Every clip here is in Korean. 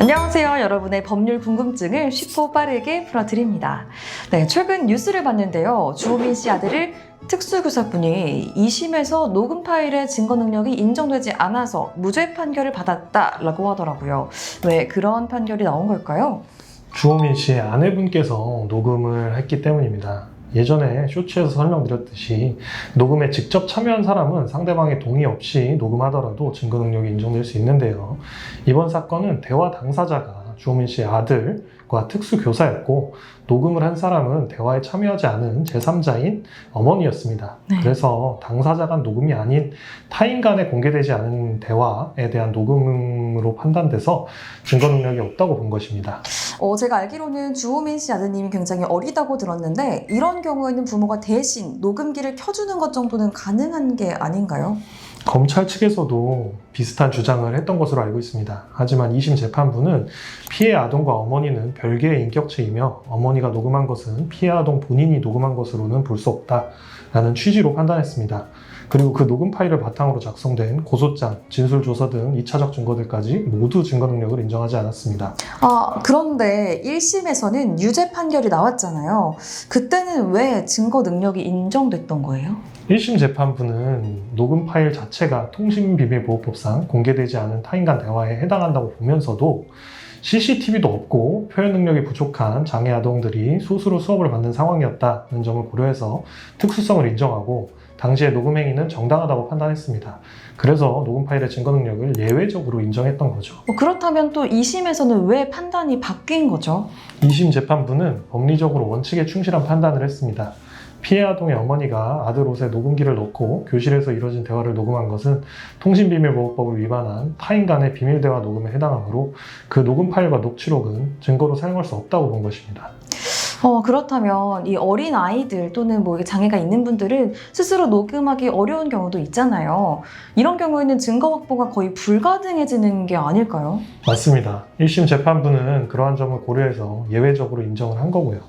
안녕하세요. 여러분의 법률 궁금증을 쉽고 빠르게 풀어드립니다. 네, 최근 뉴스를 봤는데요. 주호민 씨 아들을 특수교사분이 2심에서 녹음 파일의 증거 능력이 인정되지 않아서 무죄 판결을 받았다라고 하더라고요. 왜 그런 판결이 나온 걸까요? 주호민 씨의 아내분께서 녹음을 했기 때문입니다. 예전에 쇼츠에서 설명드렸듯이 녹음에 직접 참여한 사람은 상대방의 동의 없이 녹음하더라도 증거 능력이 인정될 수 있는데요. 이번 사건은 대화 당사자가 주호민 씨의 아들과 특수교사였고 녹음을 한 사람은 대화에 참여하지 않은 제3자인 어머니였습니다. 네. 그래서 당사자 간 녹음이 아닌 타인 간에 공개되지 않은 대화에 대한 녹음으로 판단돼서 증거 능력이 없다고 본 것입니다. 제가 알기로는 주호민 씨 아드님이 굉장히 어리다고 들었는데 이런 경우에는 부모가 대신 녹음기를 켜주는 것 정도는 가능한 게 아닌가요? 검찰 측에서도 비슷한 주장을 했던 것으로 알고 있습니다. 하지만 2심 재판부는 피해 아동과 어머니는 별개의 인격체이며 어머니가 녹음한 것은 피해 아동 본인이 녹음한 것으로는 볼 수 없다라는 취지로 판단했습니다. 그리고 그 녹음 파일을 바탕으로 작성된 고소장, 진술조서 등 2차적 증거들까지 모두 증거 능력을 인정하지 않았습니다. 그런데 1심에서는 유죄 판결이 나왔잖아요. 그때는 왜 증거 능력이 인정됐던 거예요? 1심 재판부는 녹음 파일 자체가 통신비밀보호법상 공개되지 않은 타인 간 대화에 해당한다고 보면서도 CCTV도 없고 표현 능력이 부족한 장애 아동들이 소수로 수업을 받는 상황이었다는 점을 고려해서 특수성을 인정하고 당시의 녹음 행위는 정당하다고 판단했습니다. 그래서 녹음 파일의 증거 능력을 예외적으로 인정했던 거죠. 그렇다면 또 2심에서는 왜 판단이 바뀐 거죠? 2심 재판부는 법리적으로 원칙에 충실한 판단을 했습니다. 피해 아동의 어머니가 아들 옷에 녹음기를 넣고 교실에서 이뤄진 대화를 녹음한 것은 통신비밀보호법을 위반한 타인 간의 비밀대화 녹음에 해당하므로 그 녹음 파일과 녹취록은 증거로 사용할 수 없다고 본 것입니다. 그렇다면 이 어린 아이들 또는 장애가 있는 분들은 스스로 녹음하기 어려운 경우도 있잖아요. 이런 경우에는 증거 확보가 거의 불가능해지는 게 아닐까요? 맞습니다. 1심 재판부는 그러한 점을 고려해서 예외적으로 인정을 한 거고요.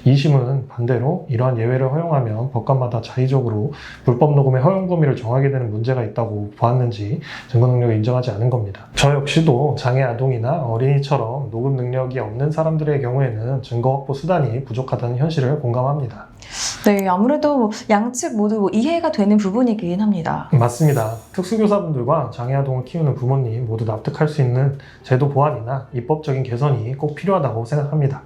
2심은 반대로 이러한 예외를 허용하면 법관마다 자의적으로 불법 녹음의 허용 범위를 정하게 되는 문제가 있다고 보았는지 증거 능력을 인정하지 않은 겁니다. 저 역시도 장애 아동이나 어린이처럼 녹음 능력이 없는 사람들의 경우에는 증거 확보 수단이 부족하다는 현실을 공감합니다. 네, 아무래도 양측 모두 이해가 되는 부분이긴 합니다. 맞습니다. 특수교사분들과 장애아동을 키우는 부모님 모두 납득할 수 있는 제도 보완이나 입법적인 개선이 꼭 필요하다고 생각합니다.